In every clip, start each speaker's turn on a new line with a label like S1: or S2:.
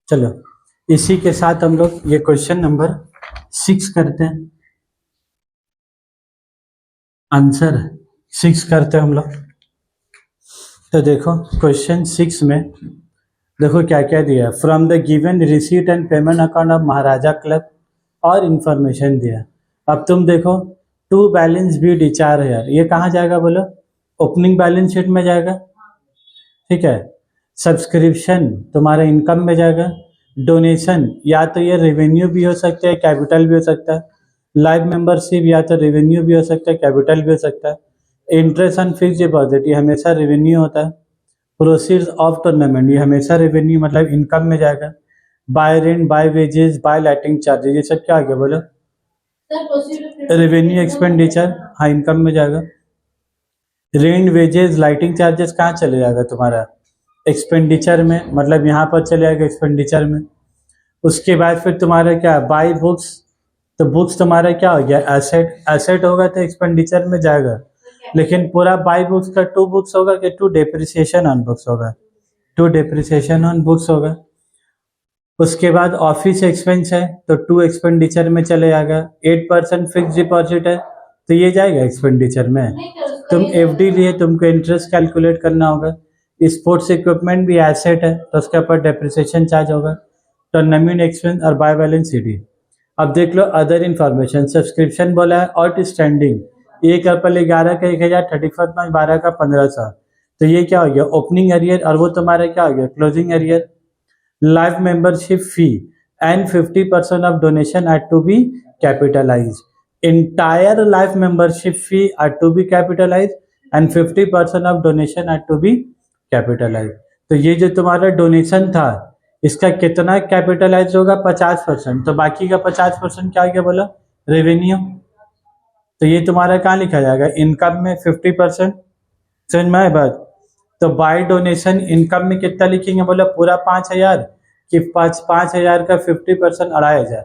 S1: चलो इसी के साथ हम लोग ये क्वेश्चन नंबर 6 करते हैं। आंसर 6 करते हैं हम लोग। तो देखो क्वेश्चन 6 में देखो क्या क्या दिया। From the given receipt and payment account of Maharaja club और इंफॉर्मेशन दिया। अब तुम देखो टू बैलेंस बी डी 4,000 ये कहाँ जाएगा बोलो? ओपनिंग बैलेंस शीट में जाएगा, ठीक है। सब्सक्रिप्शन तुम्हारा इनकम में जाएगा। डोनेशन या तो ये रेवेन्यू भी हो सकता है, कैपिटल भी हो सकता है। लाइव मेंबरशिप या तो रेवेन्यू भी हो सकता है, कैपिटल भी हो सकता है। इंटरेस्ट ऑन फिक्स डिपॉजिट ये हमेशा रेवेन्यू होता है। प्रोसीड्स ऑफ टूर्नामेंट ये हमेशा रेवेन्यू मतलब इनकम में जाएगा। By rent, by wages, by lighting charges ये सब क्या आगे बोलो? रेवेन्यू एक्सपेंडिचर, हाँ इनकम में जाएगा। रेंट, वेजेस, लाइटिंग चार्जेस कहाँ चले जाएगा तुम्हारा? एक्सपेंडिचर में, मतलब यहाँ पर चले जाएगा एक्सपेंडिचर में। उसके बाद फिर तुम्हारा क्या? बाय बुक्स, तो बुक्स तुम्हारा क्या हो गया? एसेट। एसेट होगा तो एक्सपेंडिचर में जाएगा, लेकिन पूरा बाय बुक्स का टू बुक्स होगा कि टू डेप्रिसिएशन ऑन बुक्स होगा? टू डेप्रिसिएशन ऑन बुक्स होगा। उसके बाद ऑफिस एक्सपेंस है तो टू एक्सपेंडिचर में चले जाएगा। 8% फिक्स डिपॉजिट है तो ये जाएगा एक्सपेंडिचर में। तुम एफडी लिए, तुमको इंटरेस्ट कैलकुलेट करना होगा। स्पोर्ट्स इक्विपमेंट भी एसेट है तो उसके ऊपर डेप्रिसिएशन चार्ज होगा। तो नम्यून एक्सपेंस और बाय बैलेंस सीडी। अब देख लो अदर इन्फॉर्मेशन। सब्सक्रिप्शन बोला है आउट स्टैंडिंग 1 अप्रैल 11 का 1,000, 31 मार्च 12 का 1,500। तो ये क्या हो गया? ओपनिंग एरियर, और वो तुम्हारा क्या हो गया? Closing arrear. Live membership fee and 50% of donation are to be capitalized. Entire life membership fee are to be capitalized and 50% of donation are to be capitalized. तो ये जो तुम्हारा डोनेशन था इसका कितना कैपिटलाइज होगा? 50%। तो बाकी का 50% क्या गया बोला? रेवेन्यू। तो ये तुम्हारा कहाँ लिखा जाएगा? इनकम में 50%। समझ में आए बात? तो बाय डोनेशन इनकम में कितना लिखेंगे बोला? पूरा 5,000 कि 5,000 का 50% 2,500,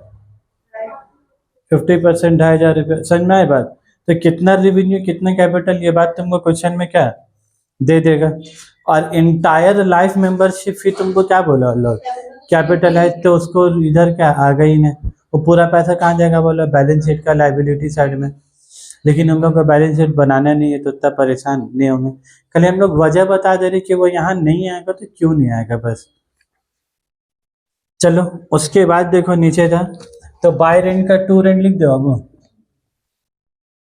S1: 50% 2,500 रुपये। समझ में आए बात? तो कितना रेवेन्यू कितना कैपिटल ये बात तुमको क्वेश्चन में क्या दे देगा। और इंटायर लाइफ मेंबरशिप फी तुमको क्या बोला लोग? कैपिटलाइज। तो उसको इधर क्या आ गई नहीं, वो पूरा पैसा कहाँ जाएगा बोला? बैलेंस शीट का लाइबिलिटी साइड में। लेकिन हम लोग का बैलेंस शीट बनाना नहीं है तो उतना परेशान नहीं होंगे। कल हम लोग वजह बता दे रहे कि वो यहाँ नहीं आएगा तो क्यों नहीं आएगा बस। चलो उसके बाद देखो नीचे था तो बाय रेंट का टू रेंट लिख दो। अब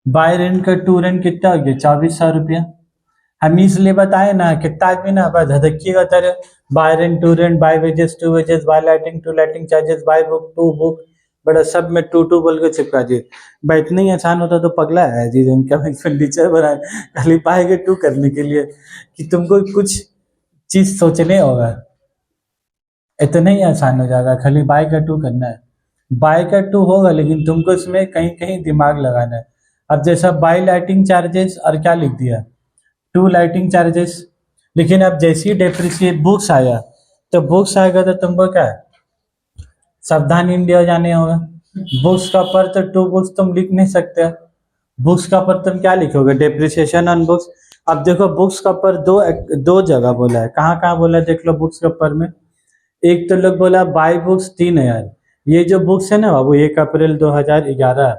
S1: बाय रेंट का टू रेंट कितना हो गया? 2,400 रुपया। हम इसलिए बताए ना कितना आदमी ना बस धधकिएगा तरह by rent to rent, by wages to wages, by lighting to lighting charges, by book to book, बड़ा सब में टू टू बोल के चिपका दिए। भाई इतना ही आसान होता तो पगला है जी इनकम एक्सपेंडिचर बनाए खाली बाय के टू करने के लिए कि तुमको कुछ चीज सोचने होगा। इतना ही आसान हो जाएगा, खाली बाय का टू करना है। बाय का टू होगा लेकिन तुमको इसमें कहीं कहीं दिमाग लगाना है। अब जैसा बाय लाइटिंग चार्जेस और क्या लिख दिया? To lighting charges. लेकिन अब जैसे ही डेप्रिसिएट बुक्स आया तो बुक्स आएगा तो तुमको क्या है? सावधान इंडिया जाने होगा। बुक्स का पर तो टू बुक्स तुम लिख नहीं सकते। बुक्स का पर तुम क्या लिखोगे? Depreciation on books. अब देखो बुक्स का पर दो जगह बोला है। कहाँ कहाँ बोला है देख लो बुक्स का पर में। एक तो लोग बोला बाय बुक्स 3,000। ये जो बुक्स है ना बाबू 1 अप्रैल 2011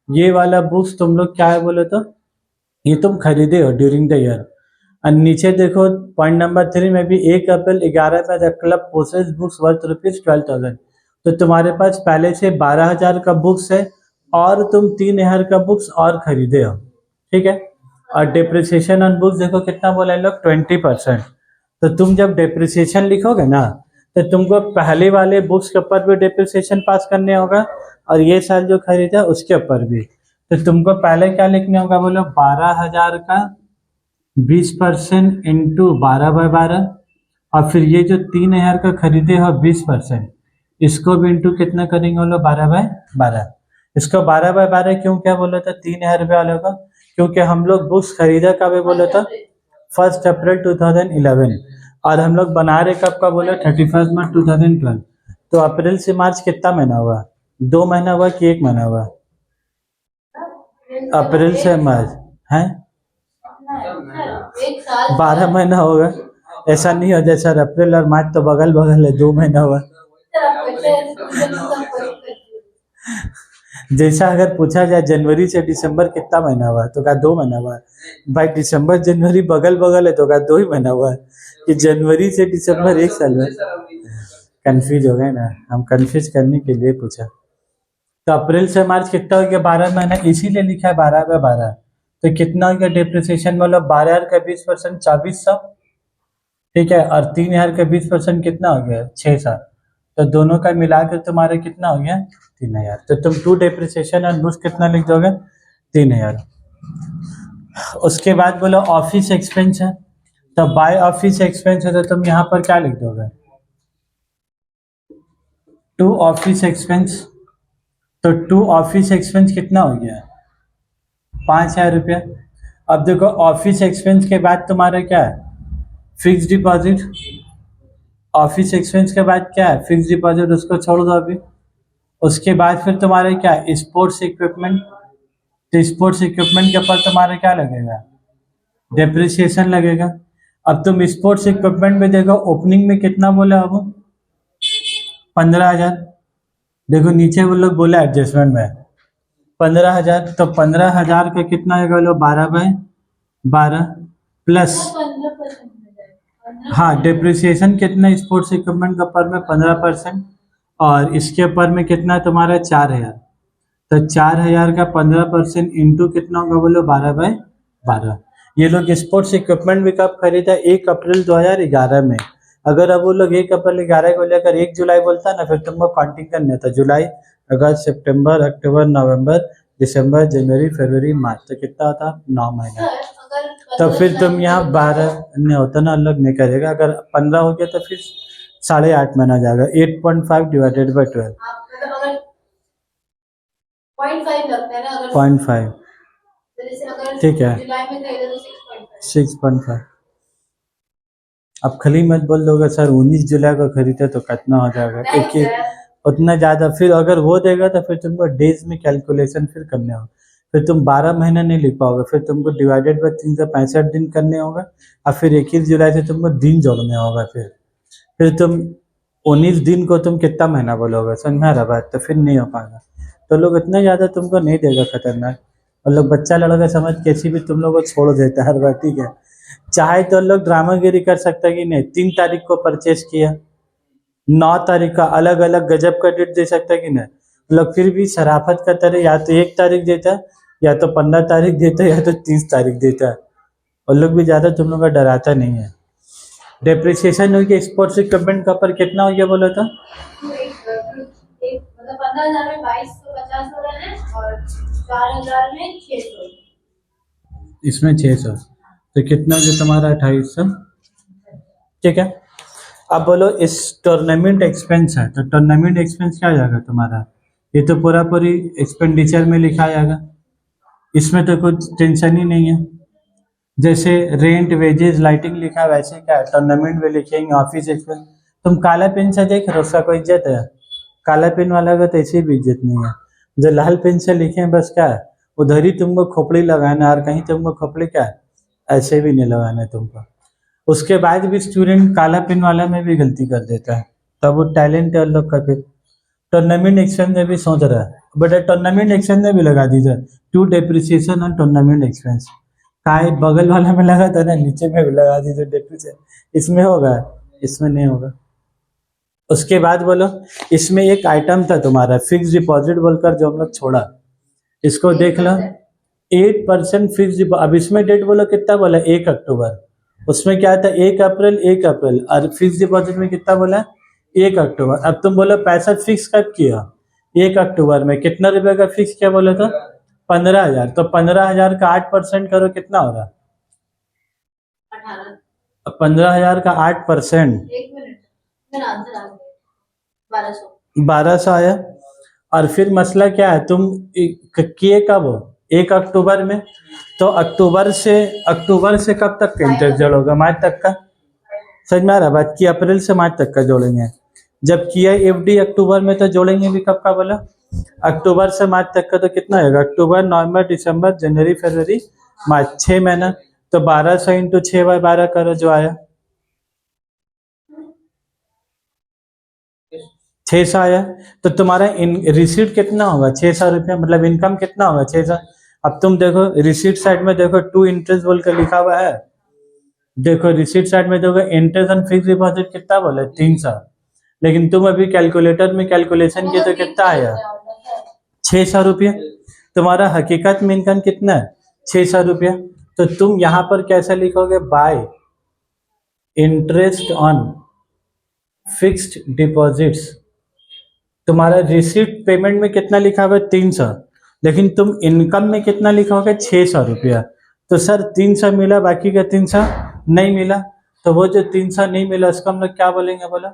S1: ये वाला बुक्स तुम लोग क्या है बोले तो ये तुम खरीदे हो ड्यूरिंग द ईयर। और नीचे देखो पॉइंट नंबर 3 में भी 1 अप्रैल 11 में the club possesses books worth ₹12,000। तो तुम्हारे पास पहले से 12,000 का बुक्स है और तुम 3,000 का बुक्स और खरीदे हो, ठीक है। और डिप्रिसिएशन ऑन बुक्स देखो कितना बोला है लोग? 20%। तो तुम जब डिप्रिसिएशन लिखोगे ना तो तुमको पहले वाले बुक्स के ऊपर भी डिप्रिसिएशन पास करने होगा और ये साल जो खरीदा उसके ऊपर भी। तो तुमको पहले क्या लिखने होगा बोलो? 12,000 का 20% इंटू 12/12 और फिर ये जो 3,000 का खरीदे हो 20% इसको भी इंटू कितना करेंगे बोलो? 12/12। इसको 12/12 क्यों क्या बोला था 3,000 रुपये वाले का? क्योंकि हम लोग बुक्स खरीदा कब बोला था? 1 अप्रैल 2011 और हम लोग बना रहे कब का बोला? 31 मार्च 2012। तो अप्रैल से मार्च कितना महीना हुआ? 2 महीना हुआ कि 1 महीना हुआ? अप्रैल से मार्च है 12 महीना होगा। ऐसा नहीं हो जैसा अप्रैल और मार्च तो बगल बगल है 2 महीना हुआ। जैसा अगर पूछा जाए जनवरी से दिसंबर कितना महीना हुआ तो कहा 2 महीना हुआ। भाई दिसंबर जनवरी बगल बगल है तो कहा 2 ही महीना हुआ कि जनवरी से दिसंबर 1 साल में। कंफ्यूज हो गए ना, हम कंफ्यूज करने के लिए पूछा। तो अप्रैल से मार्च कितना हो गया 12 महीना, इसीलिए लिखा है 12/12। तो कितना हो गया डिप्रिसिएशन, मतलब 12,000 का 20% 2400, ठीक है, और 3,000 का 20% कितना हो गया 6,000। तो दोनों का मिलाकर तुम्हारा कितना हो गया 3,000। तो तुम टू डिप्रिसिएशन और बुक्स कितना लिख दोगे 3,000। उसके बाद बोलो ऑफिस एक्सपेंस है, तो बाय ऑफिस एक्सपेंस है तो तुम यहाँ पर क्या लिख दोगे टू ऑफिस एक्सपेंस। तो टू ऑफिस एक्सपेंस कितना हो गया 5,000 रुपया। अब देखो ऑफिस एक्सपेंस के बाद तुम्हारा क्या है फिक्स डिपॉजिट। ऑफिस एक्सपेंस के बाद क्या है फिक्स डिपॉजिट, उसको छोड़ दो अभी। उसके बाद फिर तुम्हारा क्या है स्पोर्ट्स इक्विपमेंट। तो स्पोर्ट्स इक्विपमेंट के ऊपर तुम्हारा क्या लगेगा डेप्रिसिएशन लगेगा। अब तुम स्पोर्ट्स इक्विपमेंट में देखो ओपनिंग में कितना बोला अब 15,000। देखो नीचे वो लोग बोला एडजस्टमेंट में 15,000, तो 15,000 का कितना होगा लो 12/12 प्लस हाँ डिप्रिसिएशन कितना स्पोर्ट्स इक्विपमेंट के ऊपर में 15%, और इसके ऊपर में कितना तुम्हारा 4,000। तो 4,000 का 15% इंटू कितना होगा बोलो 12/12। ये लोग स्पोर्ट्स इक्विपमेंट भी कब खरीदा 1 अप्रैल 2011 में। अगर अब वो लोग 1 अप्रैल 11 को लेकर 1 जुलाई बोलता ना फिर तुमको काउंटिंग करना था जुलाई अगस्त सितंबर अक्टूबर नवंबर दिसंबर जनवरी फरवरी मार्च, तो कितना होता 9 महीना। तो फिर तुम यहाँ 12 नहीं होता ना अलग नहीं करेगा, अगर 15 हो गया तो फिर 8.5 महीना जाएगा 8.5 डिवाइडेड बाई 12 0.5 ठीक है 6.5। अब खाली मत बोल दोगे सर 19 जुलाई को खरीदे तो कितना हो जाएगा एक ही उतना ज़्यादा। फिर अगर वो देगा तो फिर तुमको डेज में कैलकुलेशन फिर करने होगा, फिर तुम 12 महीना नहीं लिख पाओगे, फिर तुमको डिवाइडेड बाई 365 दिन करने होगा और फिर 21 जुलाई से तुमको दिन जोड़ने होगा। फिर तुम 19 दिन को तुम कितना महीना बोलोगे समझ में आ रहा बात, तो फिर नहीं हो पाएगा। तो लोग इतना ज़्यादा तुमको नहीं देगा खतरनाक, और लोग बच्चा लड़का समझ कैसी भी तुम लोग को छोड़ देता है हर बार, ठीक है। चाहे तो लोग ड्रामागिरी कर सकता है कि नहीं 3 तारीख को परचेस किया 9 तारीख का अलग अलग गजब का डेट दे सकता है कि नहीं। लोग फिर भी शराफत का तरह या तो 1 तारीख देता है या तो 15 तारीख देता है या तो 30 तारीख देता है, और लोग भी ज़्यादा तुम लोग का डराता नहीं है। डेप्रिसिएशन हो गया स्पोर्ट्स इक्विपमेंट का पर कितना हो गया बोला था
S2: 15,000 में 2,250 हो रहे हैं और 4,000 में 600,
S1: इसमें 600, तो कितना हो गया तुम्हारा 2,800, ठीक है। अब बोलो इस टूर्नामेंट एक्सपेंस है, तो टूर्नामेंट एक्सपेंस क्या जाएगा तुम्हारा, ये तो पूरी एक्सपेंडिचर में लिखा जाएगा, इसमें तो कुछ टेंशन ही नहीं है। जैसे रेंट वेजेस लाइटिंग लिखा वैसे क्या है टूर्नामेंट में लिखेंगे ऑफिस एक्सपेंस। तुम काला पेन से देख रहे हो उसका कोई इज्जत है, काला पेन वाला का तो ऐसी भी इज्जत नहीं है। जो लाल पेन से लिखे बस क्या है उधर ही तुमको खोपड़ी लगाना, और कहीं तुमको खोपड़ी क्या है ऐसे भी नहीं लगाना तुमको। उसके बाद भी स्टूडेंट काला पेन वाला में भी गलती कर देता है, तब वो टैलेंट है उन लोग का। फिर टूर्नामेंट एक्सपेंस में भी सोच रहा है बट टूर्नामेंट एक्सपेंस में भी लगा दीजिए टू डेप्रिसिएशन और टूर्नामेंट एक्सपेंस। काय बगल वाला में लगा था ना नीचे में भी लगा दीजिए डेप्रिसिएशन, इसमें होगा इसमें नहीं होगा। उसके बाद बोलो इसमें एक आइटम था तुम्हारा फिक्स डिपॉजिट बोलकर जो हम लोग छोड़ा, इसको देख लो 8% फिक्स डिपॉजिट। अब इसमें डेट बोलो कितना बोला 1 अक्टूबर, उसमें क्या था 1 अप्रैल 1 अप्रैल, और फिक्स डिपॉजिट में कितना बोला 1 अक्टूबर। अब तुम बोलो पैसा फिक्स कब किया 1 अक्टूबर में, कितना रुपए का फिक्स किया बोले तो 15,000। तो 15,000 का 8% करो कितना हो रहा
S2: 18।
S1: 15,000 का 8%
S2: 1 मिनट मेरा आंसर आ गया 1200।
S1: 1200 आया। और फिर मसला क्या है तुम किए कब 1 अक्टूबर में, तो अक्टूबर से कब तक का इंटरेस्ट जोड़ोगे मार्च तक का, समझ में आ रहा बात की अप्रैल से मार्च तक का जोड़ेंगे। जब किया एफडी अक्टूबर में तो जोड़ेंगे भी कब का बोला अक्टूबर से मार्च तक का, तो कितना आएगा अक्टूबर नवंबर दिसंबर जनवरी फरवरी मार्च 6 महीना। तो 1200 इंटू 6/12 करो जो आया 600 आया, तो तुम्हारा रिसीट कितना होगा? 600 रुपया, मतलब इनकम कितना होगा? 600। अब तुम देखो रिसीट साइड में देखो टू इंटरेस्ट बोल कर लिखा हुआ है। देखो रिसीट साइड में देखो इंटरेस्ट ऑन फिक्स डिपॉजिट कितना बोले? 300। लेकिन तुम अभी कैलकुलेटर में कैलकुलेशन किए तो कितना आया? 600 रुपया। तुम्हारा हकीकत में इनकम कितना है? 600 रुपया। तो तुम यहाँ पर कैसे लिखोगे? Bye interest on fixed deposits. तुम्हारा रिसीट पेमेंट में कितना लिखा हुआ है? 300, लेकिन तुम इनकम में कितना लिखोगे? 600 रुपया। तो सर 300 मिला, बाकी का 300 नहीं मिला। तो वो जो 300 नहीं मिला उसको हम लोग क्या बोलेंगे? बोला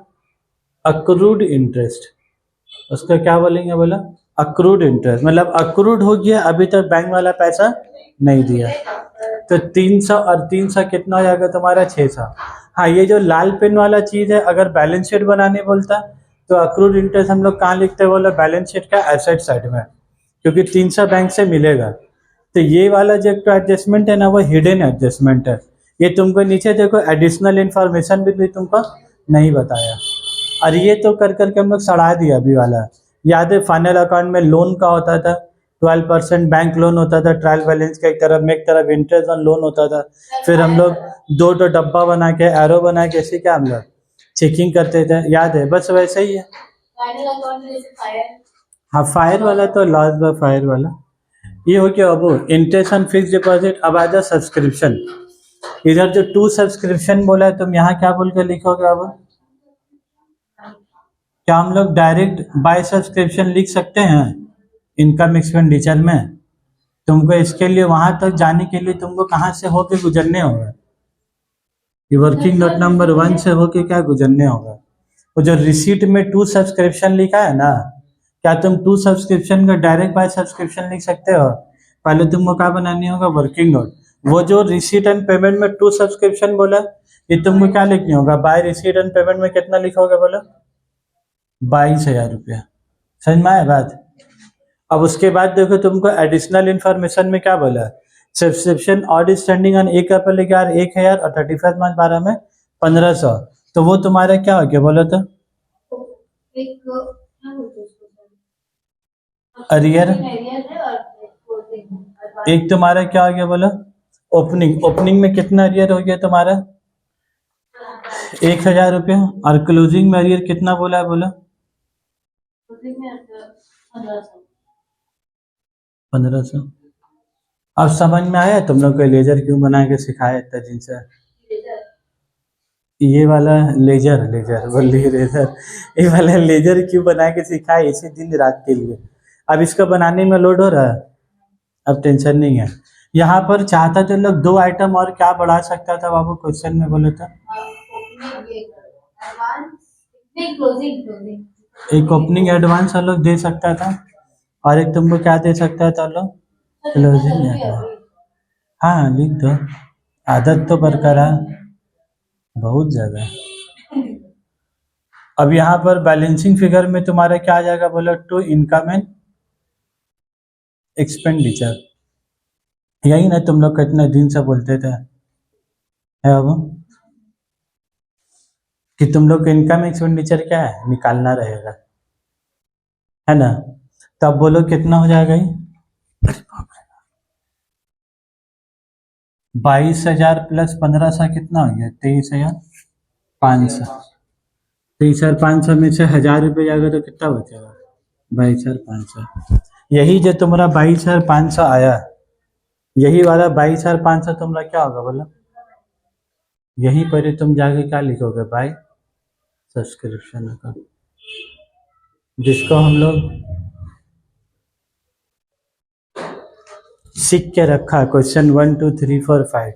S1: अक्रूड इंटरेस्ट। उसका क्या बोलेंगे? बोला अक्रूड इंटरेस्ट। मतलब अक्रूड हो गया, अभी तक बैंक वाला पैसा नहीं दिया। तो 300 और 300 कितना हो जाएगा तुम्हारा? 600। हाँ, ये जो लाल पेन वाला चीज़ है, अगर बैलेंस शीट बनाने बोलता तो अक्रूड इंटरेस्ट हम लोग कहाँ लिखते हैं? बोला बैलेंस शीट का एसेट साइड में, क्योंकि 300 बैंक से मिलेगा। तो ये वाला जो एडजस्टमेंट है ना, वो हिडन एडजस्टमेंट है। ये तुमको नीचे देखो एडिशनल इंफॉर्मेशन भी तुमको नहीं बताया, और ये तो कर करके हम लोग सड़ा दिया अभी वाला। याद है फाइनल अकाउंट में लोन का होता था 12% बैंक लोन होता था, ट्रायल बैलेंस का एक तरफ इंटरेस्ट ऑन लोन होता था। फिर हम लोग दो डब्बा बना के एरो बना के ऐसे क्या हम लोग चेकिंग करते थे, याद है? बस वैसे ही है।
S2: फाइनल अकाउंट में जैसे फायर,
S1: हाँ, फायर वाला तो लॉस बाय फायर वाला ये हो गया। अब इंटरेस्ट ऑन फिक्स डिपॉजिट। अब आ जाओ सब्सक्रिप्शन। इधर जो टू सब्सक्रिप्शन बोला है, तुम यहाँ क्या बोल कर लिखोगे? अब क्या हम लोग डायरेक्ट बाय सब्सक्रिप्शन लिख सकते हैं इनकम एक्सपेंडिचर में? तुमको इसके लिए वहां तक जाने के लिए तुमको कहाँ से होके गुजरने होगा? ये वर्किंग नोट नंबर 1 से होके क्या गुजरने होगा? वो जो रिसीट में टू सब्सक्रिप्शन लिखा है ना, क्या तुम टू सब्सक्रिप्शन का डायरेक्ट बाय सब्सक्रिप्शन लिख सकते हो? पहले तुमको क्या बनानी होगा? Working note. वो जो रिसीट एंड पेमेंट में टू सब्सक्रिप्शन बोला, ये तुमको क्या लिखनी होगा? बाय रिसीट एंड पेमेंट में कितना लिखोगे? बोला 22,000 रुपया। समझ में आया बात? अब उसके बाद देखो तुमको एडिशनल इंफॉर्मेशन में क्या बोला? सब्सक्रिप्शन ऑड स्टैंडिंग ऑन 1 अप्रैल 1,000 और 31 मार्च 12 में 1,500। तो वो तुम्हारा क्या हो गया? बोलो तो
S2: एक क्या बोलते हैं उसको सर?
S1: अरियर।
S2: एरियर है और क्लोजिंग।
S1: एक तुम्हारा क्या हो गया? बोलो ओपनिंग। ओपनिंग में कितना अरियर हो गया तुम्हारा? 1,000 रुपया। और क्लोजिंग में अरियर कितना बोला है? बोलो
S2: क्लोजिंग में 1500।
S1: 1,500। अब समझ में आया तुम लोग को लेजर क्यों बना के सिखाया इतना दिन से? ये वाला लेजर लेजर बोल लेजर ये वाला लेजर क्यों बना के सिखाया? इसी दिन रात के लिए। अब इसको बनाने में लोड हो रहा है, अब टेंशन नहीं है। यहाँ पर चाहता तो लोग 2 आइटम और क्या बढ़ा सकता था बाबू क्वेश्चन में? बोले तो एक ओपनिंग एडवांस हम लोग दे सकता था, और एक तुमको क्या दे सकता था लोग? Closing advance. हाँ लिख दो, आदत तो बरकरार बहुत ज्यादा। अब यहाँ पर बैलेंसिंग फिगर में तुम्हारा क्या आ जाएगा? बोलो टू इनकम एंड एक्सपेंडिचर। यही ना तुम लोग कितने दिन से बोलते थे है अब कि तुम लोग का इनकम एक्सपेंडिचर क्या है? निकालना रहेगा, है ना? तब बोलो कितना हो जाएगा? 22,000 प्लस 1,500 कितना हो गया? 23,500। 23,500 में से 1,000 रुपये जाएगा तो कितना बचेगा? 22,500। यही जो तुम्हारा 22,500 आया, यही वाला 22,500 तुम्हारा क्या होगा? बोलो यहीं पर ही तुम जाके क्या लिखोगे? बाय सब्सक्रिप्शन अकाउंट, जिसको हम लोग सीख के रखा। क्वेश्चन 1 2 3 4 5,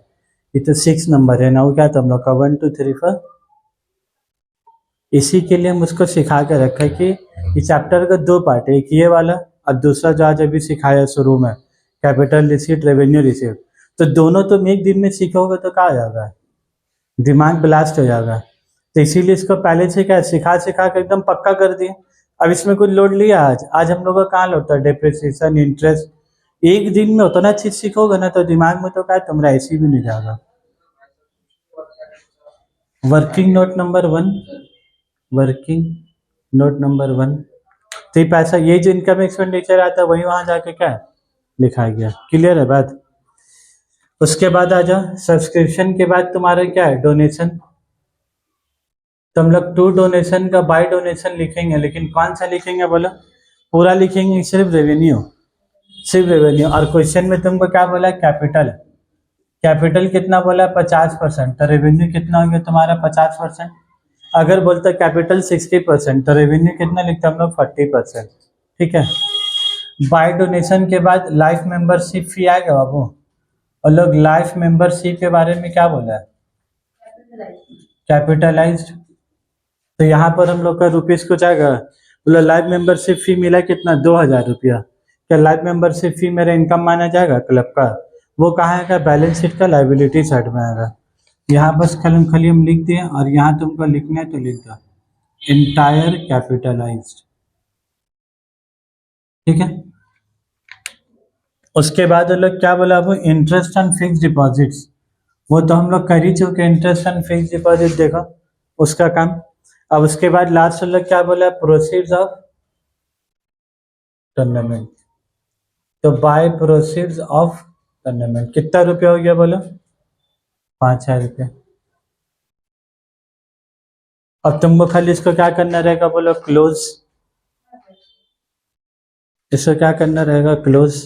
S1: ये तो 6 नंबर है ना, वो क्या तुम लोग का 1 2 3 4। इसी के लिए हम उसको सिखा के रखा है कि इस चैप्टर का 2 पार्ट है, एक ये वाला और दूसरा जो आज अभी सिखाया शुरू में कैपिटल रिसीट रेवेन्यू रिसीट। तो दोनों तुम एक दिन में सीखोगे तो क्या हो जाएगा? दिमाग ब्लास्ट हो जाएगा। तो इसीलिए इसको पहले से क्या सिखा सिखा के एकदम पक्का कर दिया। अब इसमें कुछ लोड लिया आज हम लोग का कहाँ लोड था? Depreciation, interest. एक दिन में उतना चीज सीखोगे ना तो दिमाग में तो क्या तुम्हारा ऐसी भी नहीं जाएगा। Working note number 1, working note number 1। तो ये पैसा, ये जो इनकम एक्सपेंडिचर आता है वही वहां जाके क्या है लिखा गया। क्लियर है बात। उसके बाद आ जाओ सब्सक्रिप्शन के बाद तुम्हारा क्या है डोनेशन। तो हम लोग टू डोनेशन का बाय डोनेशन लिखेंगे, लेकिन कौन सा लिखेंगे बोलो, पूरा लिखेंगे सिर्फ रेवेन्यू, सिर्फ रेवेन्यू। और क्वेश्चन में तुमको क्या बोला कैपिटल, कैपिटल कितना बोला 50%, तो रेवेन्यू कितना हो गया तुम्हारा 50%। अगर बोलते कैपिटल 60% तो रेवेन्यू कितना लिखते हम लोग 40%। ठीक है। बाय डोनेशन के बाद लाइफ मेंबरशिप फी आएगा बाबू, और लोग लाइफ मेंबरशिप के बारे में क्या बोला है कैपिटलाइज्ड। तो यहाँ पर हम लोग का रुपीज कुछ आएगा, बोला लाइफ मेंबरशिप फी मिला कितना 2000 रुपया। क्या लाइफ मेंबरशिप फी मेरा इनकम माना जाएगा क्लब का, वो कहाँ आएगा बैलेंस शीट का लाइबिलिटी साइड में आएगा। यहाँ बस खाली हम लिख दिए, और यहाँ तुमको लिखना है तो लिख दो इंटायर कैपिटलाइज्ड। ठीक है। उसके बाद वो लोग क्या बोला, वो इंटरेस्ट ऑन फिक्स डिपॉजिट्स, वो तो हम लोग कर ही चुके इंटरेस्ट ऑन फिक्स डिपॉजिट, देखो उसका काम। अब उसके बाद लास्ट लोग क्या बोला प्रोसीड्स ऑफ टूर्नामेंट। तो बाय प्रोसीड्स ऑफ टूर्नामेंट कितना रुपया हो गया बोलो 5000 रुपया। अब तुमको खाली इसको क्या करना रहेगा बोलो क्लोज, इसको क्या करना रहेगा क्लोज।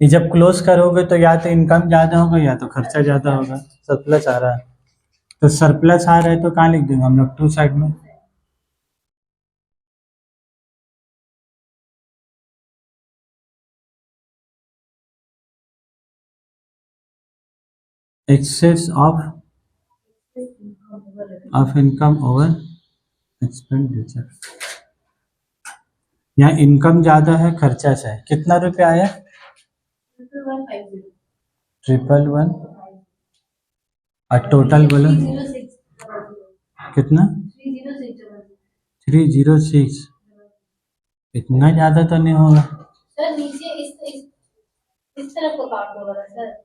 S1: ये जब क्लोज करोगे तो या तो इनकम ज्यादा होगा या तो खर्चा ज्यादा होगा। सरप्लस आ रहा है, तो सरप्लस आ रहा है तो कहाँ लिख देंगे हम लोग टू साइड में, excess of income over expenditure. यहाँ इनकम ज्यादा है खर्चा से है। कितना रुपया आया 111 और टोटल बोलो कितना 306। इतना ज्यादा तो नहीं होगा
S2: सर। नीचे इस तरफ को काट दो सर।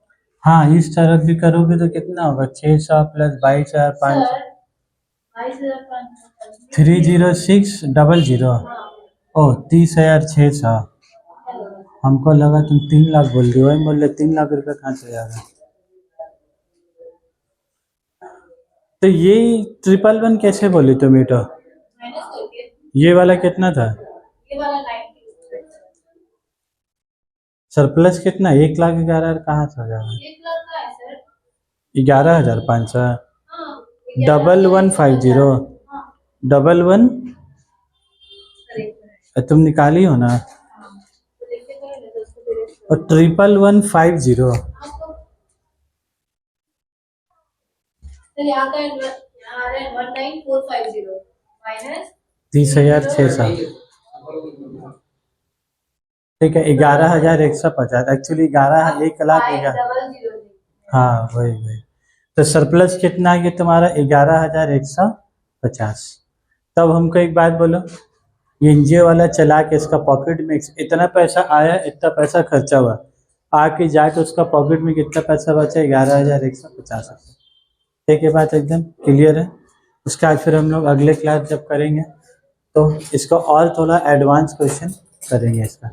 S1: हाँ इस तरफ भी करोगे तो कितना होगा 600 प्लस 22,500 30600। ओ 30,600। हमको लगा तुम 3 लाख बोल रही हो, वही बोल रहे 3 लाख रुपए कहाँ से आएगा। तो ये 111 कैसे बोली तुम ये तो, ये वाला कितना था
S2: ये वाला 90
S1: सरप्लस कितना 1,11,000 कहाँ से हो जाएगा
S2: 1 लाख का है सर।
S1: 11,500
S2: हाँ
S1: 1150 11 तुम निकाली हो ना, और 1150
S2: यहाँ का 19450 माइनस
S1: 30,600। ठीक है 11,150 एक्चुअली 1,00,000 हाँ वही। तो सरप्लस कितना है ये तुम्हारा 11,150। तब हमको एक बात बोलो, ये एनजीओ वाला चला के इसका पॉकेट में इतना पैसा आया इतना पैसा खर्चा हुआ, आके जाके उसका पॉकेट में कितना पैसा बचा 11,150। ठीक है बात एकदम क्लियर है। उसके बाद फिर हम लोग अगले क्लास जब करेंगे तो इसका और थोड़ा एडवांस क्वेश्चन करेंगे इसका।